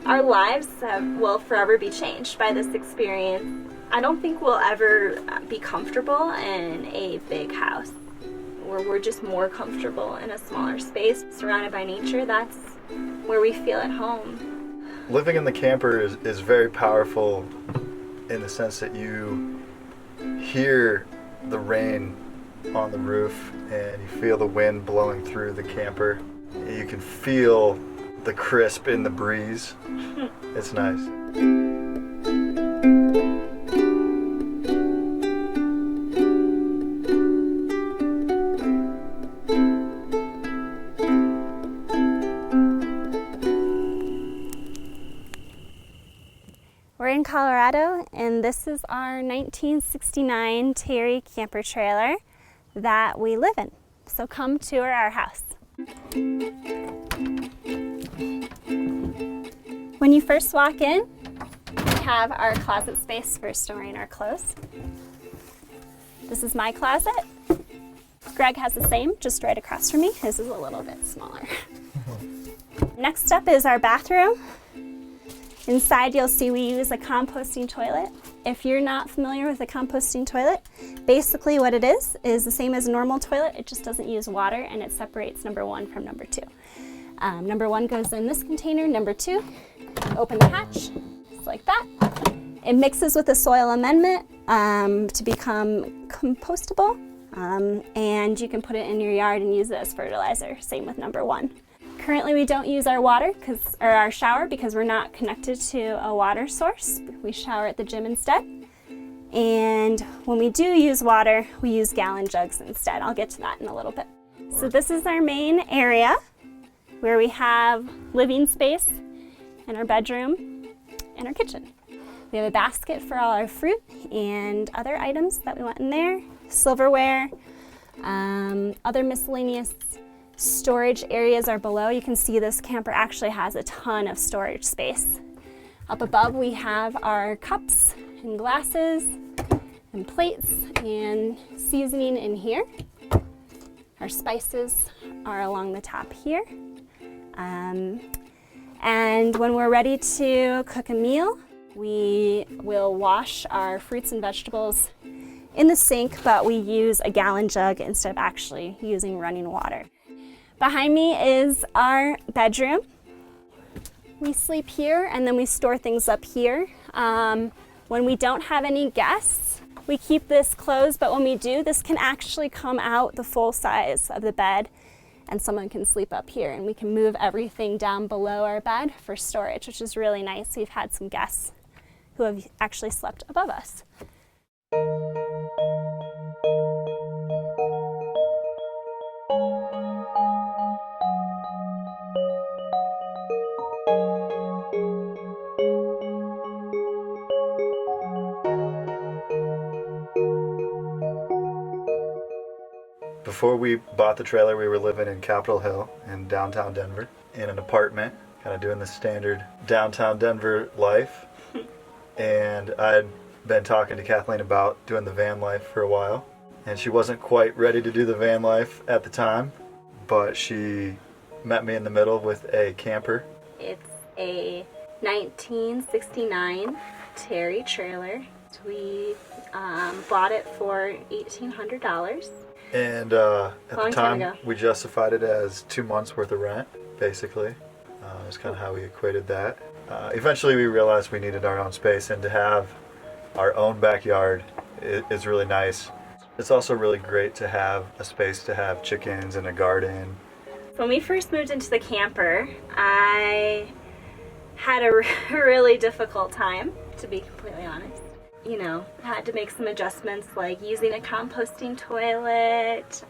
Our lives will forever be changed by this experience. I don't think we'll ever be comfortable in a big house. We're just more comfortable in a smaller space, surrounded by nature. That's where we feel at home. Living in the camper is very powerful in the sense that you hear the rain on the roof and you feel the wind blowing through the camper. You can feel the crisp in the breeze. It's nice. We're in Colorado, and this is our 1969 Terry camper trailer that we live in. So come tour our house. When you first walk in, we have our closet space for storing our clothes. This is my closet. Greg has the same, just right across from me. His is a little bit smaller. Next up is our bathroom. Inside you'll see we use a composting toilet. If you're not familiar with a composting toilet, basically what it is the same as a normal toilet. It just doesn't use water, and it separates number one from number two. Number one goes in this container. Number two, open the hatch, just like that. It mixes with the soil amendment to become compostable, and you can put it in your yard and use it as fertilizer. Same with number one. Currently we don't use our our shower because we're not connected to a water source. We shower at the gym instead. And when we do use water, we use gallon jugs instead. I'll get to that in a little bit. So this is our main area where we have living space and our bedroom and our kitchen. We have a basket for all our fruit and other items that we want in there, silverware, other miscellaneous storage areas are below. You can see this camper actually has a ton of storage space. Up above we have our cups and glasses and plates and seasoning in here. Our spices are along the top here. And when we're ready to cook a meal, we will wash our fruits and vegetables in the sink, but we use a gallon jug instead of actually using running water. Behind me is our bedroom. We sleep here and then we store things up here. When we don't have any guests, we keep this closed, but when we do, this can actually come out the full size of the bed and someone can sleep up here, and we can move everything down below our bed for storage, which is really nice. We've had some guests who have actually slept above us. Before we bought the trailer, we were living in Capitol Hill in downtown Denver in an apartment, kind of doing the standard downtown Denver life. And I'd been talking to Kathleen about doing the van life for a while, and she wasn't quite ready to do the van life at the time, but she met me in the middle with a camper. It's a 1969 Terry trailer. We bought it for $1,800. And at the time, we justified it as 2 months worth of rent, basically. That's kind of how we equated that. Eventually, we realized we needed our own space, and to have our own backyard is really nice. It's also really great to have a space to have chickens and a garden. When we first moved into the camper, I had a really difficult time, to be completely honest. You know, had to make some adjustments like using a composting toilet,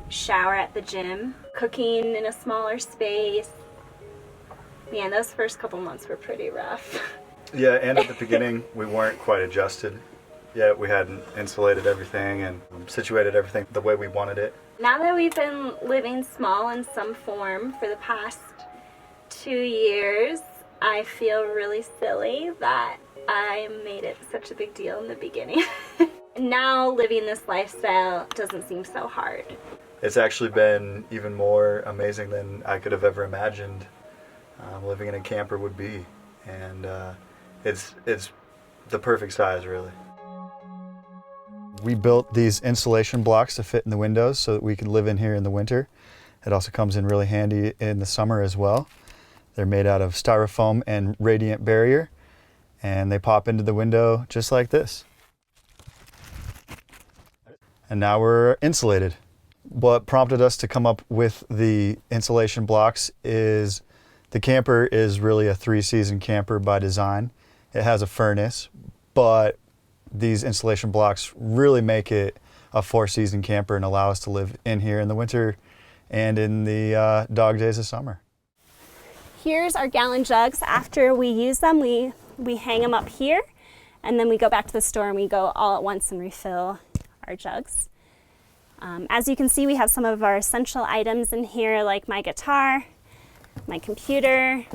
shower at the gym, cooking in a smaller space. Man, those first couple months were pretty rough. Yeah, and at the beginning, we weren't quite adjusted yet. We hadn't insulated everything and situated everything the way we wanted it. Now that we've been living small in some form for the past 2 years, I feel really silly that I made it such a big deal in the beginning. Now living this lifestyle doesn't seem so hard. It's actually been even more amazing than I could have ever imagined. living in a camper would be. And it's the perfect size, really. We built these insulation blocks to fit in the windows so that we can live in here in the winter. It also comes in really handy in the summer as well. They're made out of styrofoam and radiant barrier, and they pop into the window just like this. And now we're insulated. What prompted us to come up with the insulation blocks is the camper is really a 3-season camper by design. It has a furnace, but these insulation blocks really make it a 4-season camper and allow us to live in here in the winter and in the dog days of summer. Here's our gallon jugs. After we use them, we hang them up here, and then we go back to the store and we go all at once and refill our jugs. As you can see, we have some of our essential items in here, like my guitar, my computer,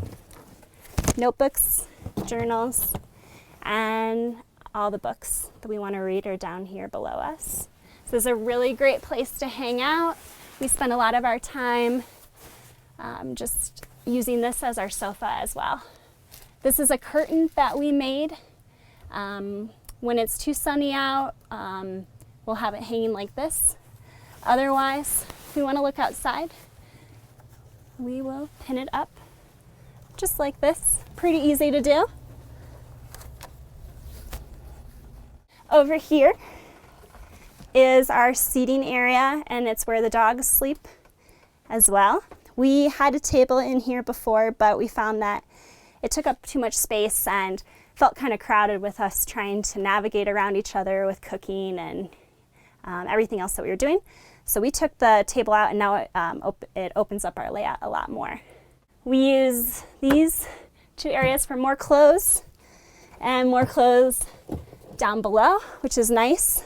notebooks, journals, and all the books that we want to read are down here below us. So this is a really great place to hang out. We spend a lot of our time just using this as our sofa as well. This is a curtain that we made. When it's too sunny out, we'll have it hanging like this. Otherwise, if we want to look outside, we will pin it up just like this. Pretty easy to do. Over here is our seating area, and it's where the dogs sleep as well. We had a table in here before, but we found that it took up too much space and felt kind of crowded with us trying to navigate around each other with cooking and everything else that we were doing. So we took the table out, and now it opens up our layout a lot more. We use these 2 areas for more clothes and more clothes down below, which is nice.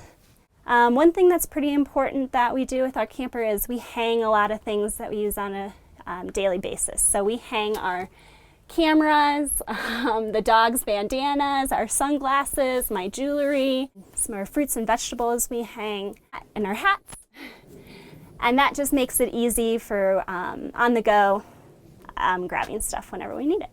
One thing that's pretty important that we do with our camper is we hang a lot of things that we use on a daily basis. So we hang our cameras, the dog's bandanas, our sunglasses, my jewelry, some of our fruits and vegetables we hang, and our hats. And that just makes it easy for on the go grabbing stuff whenever we need it.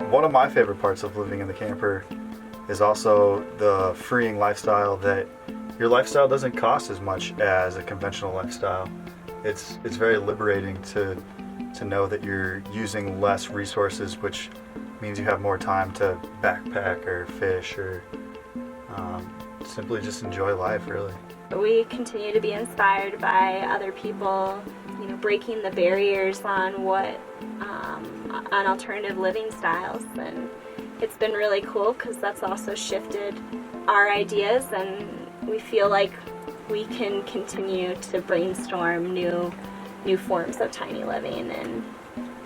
One of my favorite parts of living in the camper is also the freeing lifestyle, that your lifestyle doesn't cost as much as a conventional lifestyle. It's very liberating to know that you're using less resources, which means you have more time to backpack or fish or simply just enjoy life, really. We continue to be inspired by other people, breaking the barriers on on alternative living styles, and it's been really cool because that's also shifted our ideas, and we feel like we can continue to brainstorm new forms of tiny living and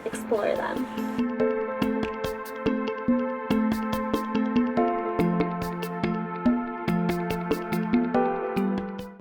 explore them.